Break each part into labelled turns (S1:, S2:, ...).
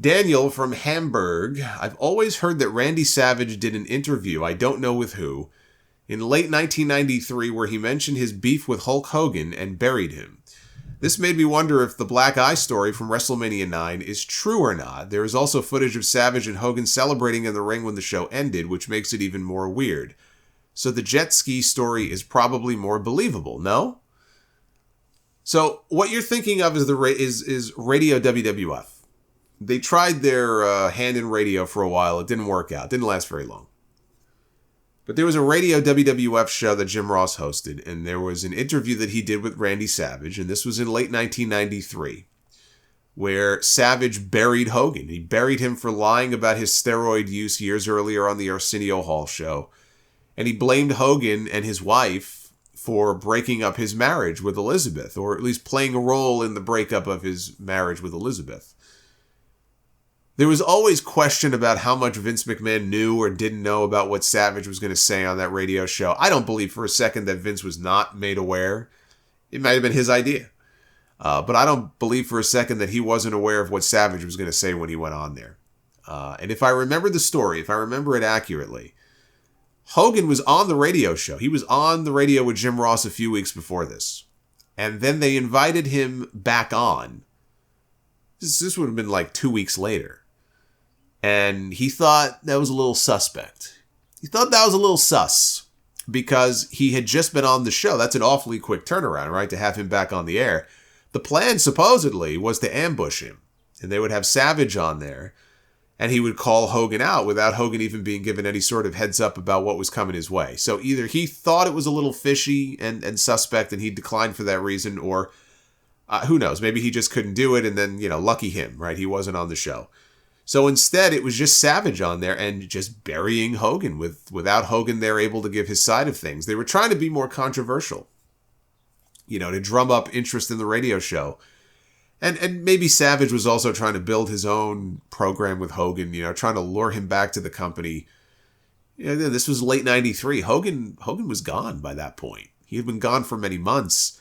S1: Daniel from Hamburg. I've always heard that Randy Savage did an interview, I don't know with who, in late 1993 where he mentioned his beef with Hulk Hogan and buried him. This made me wonder if the Black Eye story from WrestleMania 9 is true or not. There is also footage of Savage and Hogan celebrating in the ring when the show ended, which makes it even more weird. So the jet ski story is probably more believable, no? So what you're thinking of is Radio WWF. They tried their hand in radio for a while. It didn't work out. It didn't last very long. But there was a Radio WWF show that Jim Ross hosted, and there was an interview that he did with Randy Savage, and this was in late 1993, where Savage buried Hogan. He buried him for lying about his steroid use years earlier on the Arsenio Hall show, and he blamed Hogan and his wife for breaking up his marriage with Elizabeth, or at least playing a role in the breakup of his marriage with Elizabeth. There was always question about how much Vince McMahon knew or didn't know about what Savage was going to say on that radio show. I don't believe for a second that Vince was not made aware. It might have been his idea. But I don't believe for a second that he wasn't aware of what Savage was going to say when he went on there. And if I remember the story, if I remember it accurately, Hogan was on the radio show. He was on the radio with Jim Ross a few weeks before this. And then they invited him back on. This would have been like 2 weeks later. And he thought that was a little suspect. He thought that was a little sus because he had just been on the show. That's an awfully quick turnaround, right? To have him back on the air. The plan supposedly was to ambush him, and they would have Savage on there, and he would call Hogan out without Hogan even being given any sort of heads up about what was coming his way. So either he thought it was a little fishy and suspect and he declined for that reason, or who knows, maybe he just couldn't do it, and then, lucky him, right? He wasn't on the show. So instead, it was just Savage on there and just burying Hogan without Hogan there able to give his side of things. They were trying to be more controversial, to drum up interest in the radio show. And maybe Savage was also trying to build his own program with Hogan, trying to lure him back to the company. This was late 93. Hogan was gone by that point. He had been gone for many months.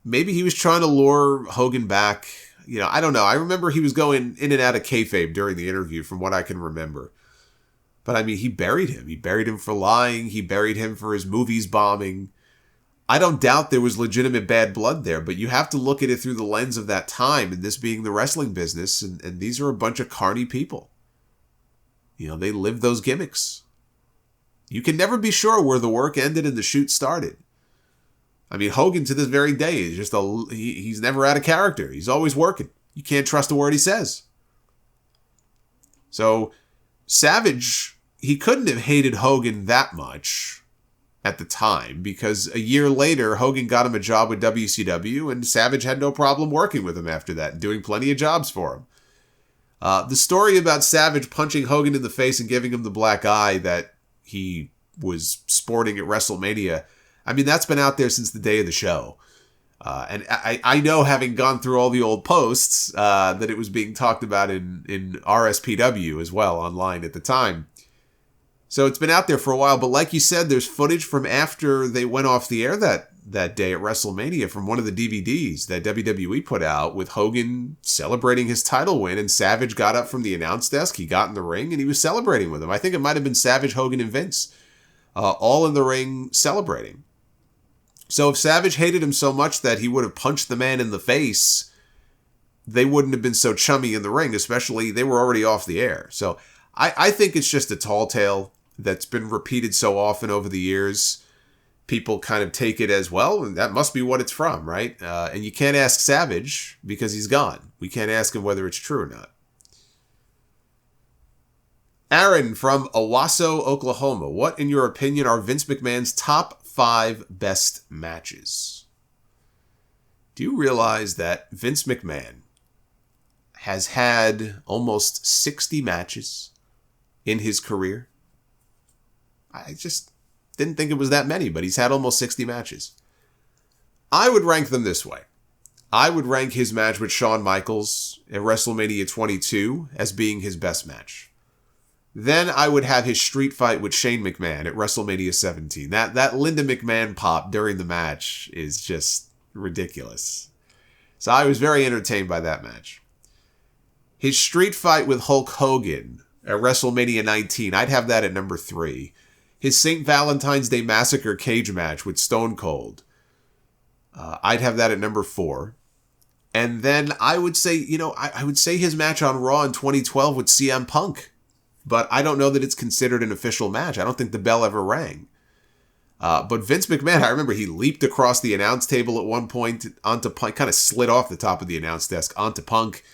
S1: Maybe he was trying to lure Hogan back. I don't know. I remember he was going in and out of kayfabe during the interview from what I can remember. But I mean, he buried him. He buried him for lying. He buried him for his movies bombing. I don't doubt there was legitimate bad blood there, but you have to look at it through the lens of that time, and this being the wrestling business, and these are a bunch of carny people. They live those gimmicks. You can never be sure where the work ended and the shoot started. I mean, Hogan to this very day is just he's never out of character. He's always working. You can't trust a word he says. So Savage, he couldn't have hated Hogan that much at the time because a year later, Hogan got him a job with WCW and Savage had no problem working with him after that and doing plenty of jobs for him. The story about Savage punching Hogan in the face and giving him the black eye that he was sporting at WrestleMania, I mean, that's been out there since the day of the show. And I know, having gone through all the old posts, that it was being talked about in RSPW as well online at the time. So it's been out there for a while. But like you said, there's footage from after they went off the air that day at WrestleMania from one of the DVDs that WWE put out with Hogan celebrating his title win. And Savage got up from the announce desk. He got in the ring and he was celebrating with him. I think it might have been Savage, Hogan, and Vince all in the ring celebrating. So if Savage hated him so much that he would have punched the man in the face, they wouldn't have been so chummy in the ring, especially they were already off the air. So I think it's just a tall tale that's been repeated so often over the years. People kind of take it as, well, that must be what it's from, right? And you can't ask Savage because he's gone. We can't ask him whether it's true or not. Aaron from Owasso, Oklahoma. What, in your opinion, are Vince McMahon's top 5 best matches? Do you realize that Vince McMahon has had almost 60 matches in his career? I just didn't think it was that many, but he's had almost 60 matches. I would rank them this way. I would rank his match with Shawn Michaels at WrestleMania 22 as being his best match. Then I would have his street fight with Shane McMahon at WrestleMania 17. That Linda McMahon pop during the match is just ridiculous. So I was very entertained by that match. His street fight with Hulk Hogan at WrestleMania 19, I'd have that at number 3. His St. Valentine's Day Massacre cage match with Stone Cold, I'd have that at number 4. And then I would say, I would say his match on Raw in 2012 with CM Punk. But I don't know that it's considered an official match. I don't think the bell ever rang. But Vince McMahon, I remember he leaped across the announce table at one point onto Punk, kind of slid off the top of the announce desk onto Punk.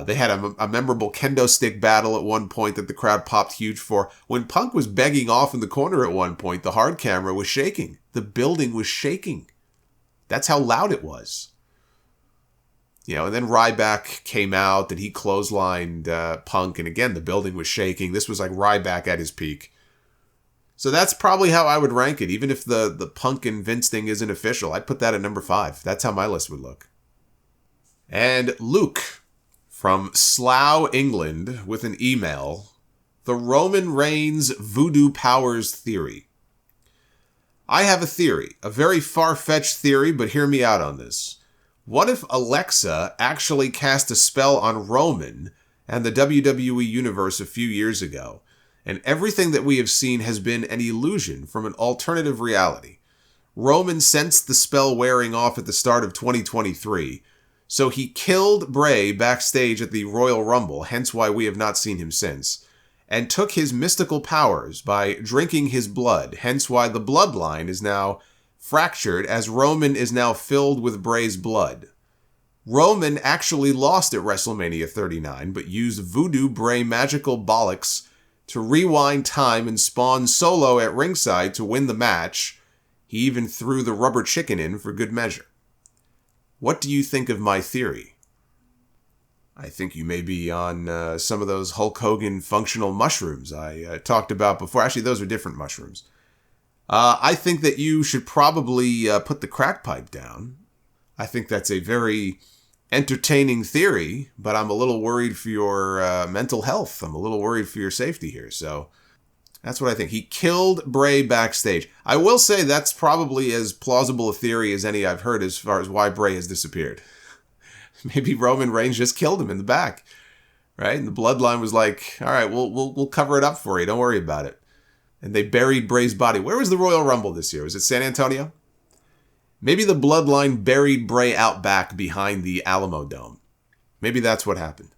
S1: They had a memorable kendo stick battle at one point that the crowd popped huge for. When Punk was begging off in the corner at one point, the hard camera was shaking. The building was shaking. That's how loud it was. And then Ryback came out and he clotheslined Punk. And again, the building was shaking. This was like Ryback at his peak. So that's probably how I would rank it. Even if the Punk and Vince thing isn't official, I'd put that at number 5. That's how my list would look. And Luke from Slough, England, with an email. The Roman Reigns Voodoo Powers theory. I have a theory. A very far-fetched theory, but hear me out on this. What if Alexa actually cast a spell on Roman and the WWE Universe a few years ago, and everything that we have seen has been an illusion from an alternative reality? Roman sensed the spell wearing off at the start of 2023, so he killed Bray backstage at the Royal Rumble, hence why we have not seen him since, and took his mystical powers by drinking his blood, hence why the bloodline is now fractured as Roman is now filled with Bray's blood. Roman actually lost at WrestleMania 39, but used Voodoo Bray magical bollocks to rewind time and spawn Solo at ringside to win the match. He even threw the rubber chicken in for good measure. What do you think of my theory? I think you may be on some of those Hulk Hogan functional mushrooms I talked about before. Actually, those are different mushrooms. I think that you should probably put the crack pipe down. I think that's a very entertaining theory, but I'm a little worried for your mental health. I'm a little worried for your safety here. So that's what I think. He killed Bray backstage. I will say that's probably as plausible a theory as any I've heard as far as why Bray has disappeared. Maybe Roman Reigns just killed him in the back, right? And the bloodline was like, all right, we'll cover it up for you. Don't worry about it. And they buried Bray's body. Where was the Royal Rumble this year? Was it San Antonio? Maybe the bloodline buried Bray out back behind the Alamo Dome. Maybe that's what happened.